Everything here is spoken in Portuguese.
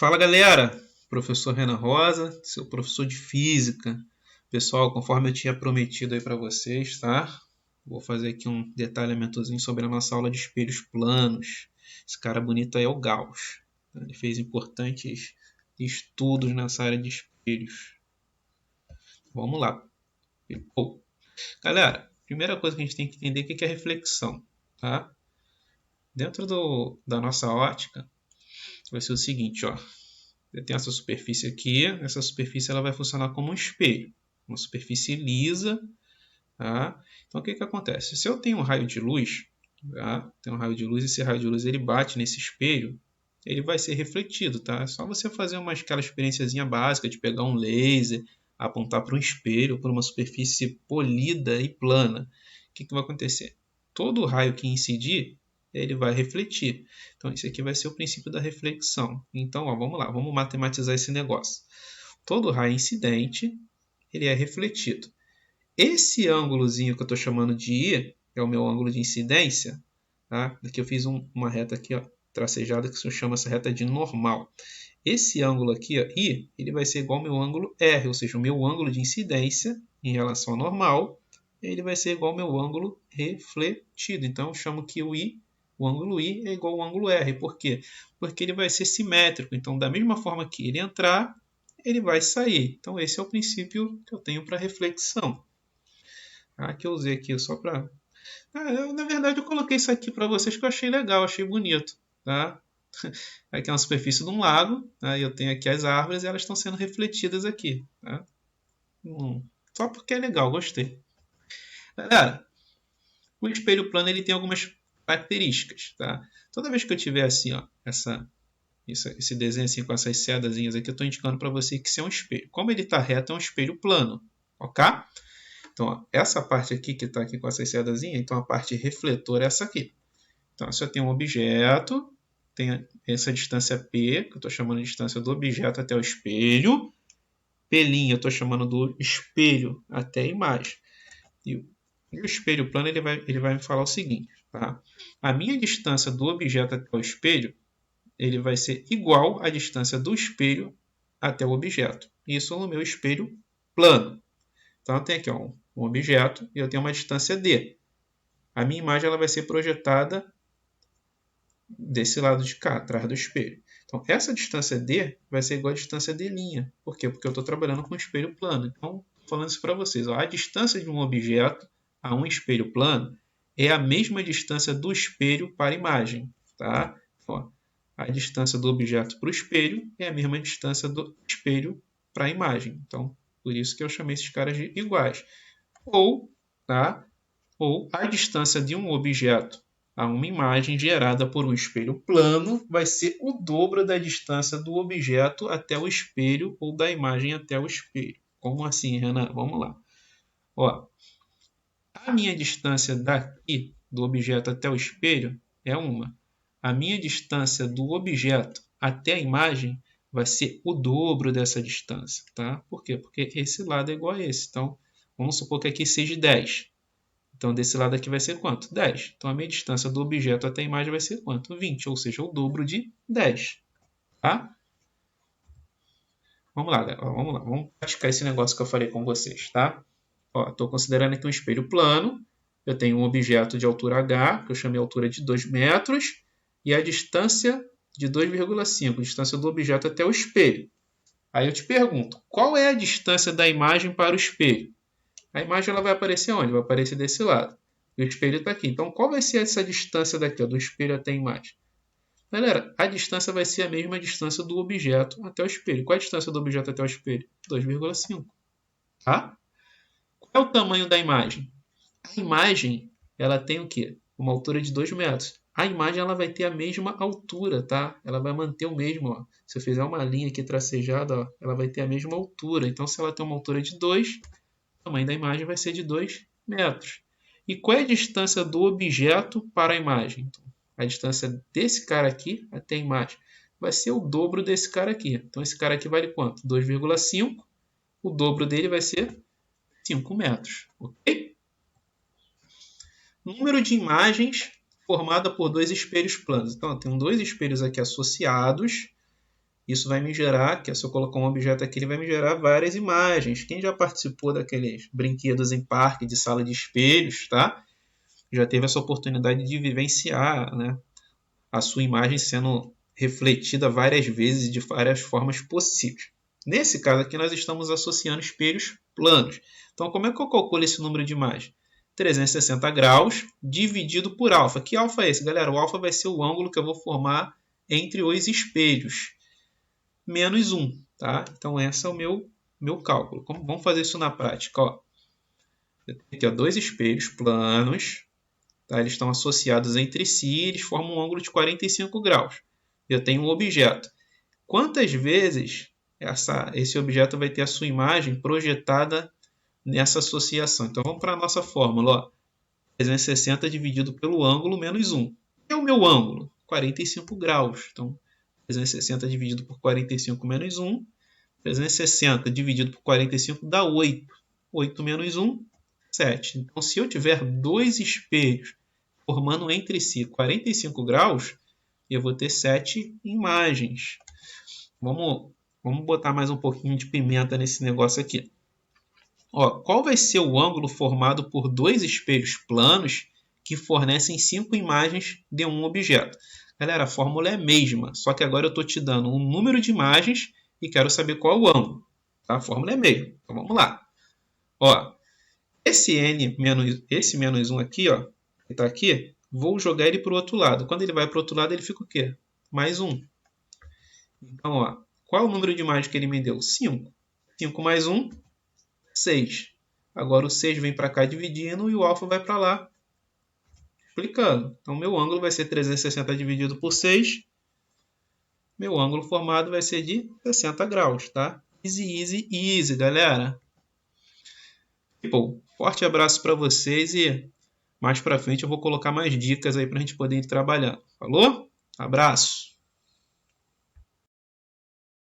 Fala galera, professor Renan Rosa, seu professor de física. Pessoal, conforme eu tinha prometido aí para vocês, tá? Vou fazer aqui um detalhamentozinho sobre a nossa aula de espelhos planos. Esse cara bonito aí é o Gauss. Ele fez importantes estudos nessa área de espelhos. Vamos lá. Bom, galera, primeira coisa que a gente tem que entender é o que é reflexão, tá? Dentro da nossa ótica, vai ser o seguinte, ó. Eu tenho essa superfície aqui, essa superfície ela vai funcionar como um espelho, uma superfície lisa, tá? Então o que acontece? Se eu tenho um raio de luz, tá? Tem um raio de luz, esse raio de luz ele bate nesse espelho, ele vai ser refletido, tá? É só você fazer aquela experiênciazinha básica de pegar um laser, apontar para um espelho, para uma superfície polida e plana. O que vai acontecer? Todo raio que incidir ele vai refletir. Então, isso aqui vai ser o princípio da reflexão. Então, ó, vamos lá, vamos matematizar esse negócio. Todo raio incidente, ele é refletido. Esse ângulozinho que eu estou chamando de I, é o meu ângulo de incidência. Tá? Aqui eu fiz uma reta aqui, ó, tracejada, que se chama essa reta de normal. Esse ângulo aqui, ó, I, ele vai ser igual ao meu ângulo R, ou seja, o meu ângulo de incidência em relação ao normal, ele vai ser igual ao meu ângulo refletido. Então, eu chamo que o ângulo I é igual ao ângulo R. Por quê? Porque ele vai ser simétrico. Então, da mesma forma que ele entrar, ele vai sair. Então, esse é o princípio que eu tenho para reflexão. Que eu usei aqui só para... na verdade, eu coloquei isso aqui para vocês que eu achei legal, achei bonito. Tá? Aqui é uma superfície de um lago. Tá? Eu tenho aqui as árvores e elas estão sendo refletidas aqui. Tá? Só porque é legal, gostei. Galera, o espelho plano ele tem algumas características, tá? Toda vez que eu tiver assim, ó, esse desenho assim com essas sedazinhas aqui, eu estou indicando para você que isso é um espelho. Como ele está reto, é um espelho plano, ok? Então, ó, essa parte aqui que está aqui com essas sedazinhas, então a parte refletora é essa aqui. Então, se eu tenho um objeto, tem essa distância P, que eu estou chamando de distância do objeto até o espelho. P', eu estou chamando do espelho até a imagem. E o espelho plano ele vai me falar o seguinte, tá? A minha distância do objeto até o espelho ele vai ser igual à distância do espelho até o objeto. Isso no meu espelho plano. Então, eu tenho aqui ó, um objeto e eu tenho uma distância D. A minha imagem ela vai ser projetada desse lado de cá, atrás do espelho. Então, essa distância D vai ser igual à distância D'. Por quê? Porque eu estou trabalhando com um espelho plano. Então, estou falando isso para vocês. Ó, a distância de um objeto a um espelho plano é a mesma distância do espelho para a imagem. Tá? Ó, a distância do objeto para o espelho é a mesma distância do espelho para a imagem. Então, por isso que eu chamei esses caras de iguais. Ou a distância de um objeto a uma imagem gerada por um espelho plano vai ser o dobro da distância do objeto até o espelho ou da imagem até o espelho. Como assim, Renan? Vamos lá. Ó, a minha distância daqui do objeto até o espelho é uma. A minha distância do objeto até a imagem vai ser o dobro dessa distância. Tá? Por quê? Porque esse lado é igual a esse. Então, vamos supor que aqui seja 10. Então, desse lado aqui vai ser quanto? 10. Então, a minha distância do objeto até a imagem vai ser quanto? 20, ou seja, o dobro de 10. Tá? Vamos lá, galera. Vamos lá. Vamos praticar esse negócio que eu falei com vocês, tá? Estou considerando aqui um espelho plano. Eu tenho um objeto de altura h, que eu chamei a altura de 2 metros, e a distância de 2,5, distância do objeto até o espelho. Aí eu te pergunto, qual é a distância da imagem para o espelho? A imagem ela vai aparecer onde? Vai aparecer desse lado. E o espelho está aqui. Então, qual vai ser essa distância daqui, ó, do espelho até a imagem? Galera, a distância vai ser a mesma distância do objeto até o espelho. Qual é a distância do objeto até o espelho? 2,5. Tá? Qual é o tamanho da imagem? A imagem ela tem o quê? Uma altura de 2 metros. A imagem ela vai ter a mesma altura, tá? Ela vai manter o mesmo. Ó. Se eu fizer uma linha aqui tracejada, ó, ela vai ter a mesma altura. Então, se ela tem uma altura de 2, o tamanho da imagem vai ser de 2 metros. E qual é a distância do objeto para a imagem? Então, a distância desse cara aqui até a imagem vai ser o dobro desse cara aqui. Então, esse cara aqui vale quanto? 2,5. O dobro dele vai ser 5 metros. Ok? Número de imagens formada por dois espelhos planos. Então, eu tenho dois espelhos aqui associados. Isso vai me gerar, que se eu colocar um objeto aqui, ele vai me gerar várias imagens. Quem já participou daqueles brinquedos em parque, de sala de espelhos, tá? Já teve essa oportunidade de vivenciar, né, a sua imagem sendo refletida várias vezes de várias formas possíveis. Nesse caso aqui, nós estamos associando espelhos planos. Então, como é que eu calculo esse número de imagens? 360 graus dividido por alfa. Que alfa é esse, galera? O alfa vai ser o ângulo que eu vou formar entre os espelhos. Menos 1. Tá? Então, esse é o meu cálculo. Vamos fazer isso na prática. Ó. Eu tenho aqui dois espelhos planos. Tá? Eles estão associados entre si, eles formam um ângulo de 45 graus. Eu tenho um objeto. Quantas vezes esse objeto vai ter a sua imagem projetada nessa associação? Então vamos para a nossa fórmula. Ó. 360 dividido pelo ângulo menos 1. Que é o meu ângulo? 45 graus. Então 360 dividido por 45 menos 1. 360 dividido por 45 dá 8. 8 menos 1, 7. Então, se eu tiver dois espelhos formando entre si 45 graus, eu vou ter 7 imagens. Vamos botar mais um pouquinho de pimenta nesse negócio aqui. Ó, qual vai ser o ângulo formado por dois espelhos planos que fornecem 5 imagens de um objeto? Galera, a fórmula é a mesma, só que agora eu estou te dando um número de imagens e quero saber qual é o ângulo. Tá? A fórmula é a mesma. Então vamos lá. Ó, esse menos 1 aqui, ó, que está aqui, vou jogar ele para o outro lado. Quando ele vai para o outro lado, ele fica o quê? Mais 1. Então, ó, qual é o número de imagens que ele me deu? 5. 5 mais 1, 6. Agora o 6 vem para cá dividindo e o alfa vai para lá explicando. Então, meu ângulo vai ser 360 dividido por 6. Meu ângulo formado vai ser de 60 graus, tá? Easy, easy, easy, galera. Bom, forte abraço para vocês e mais para frente eu vou colocar mais dicas aí para a gente poder ir trabalhando. Falou? Abraço!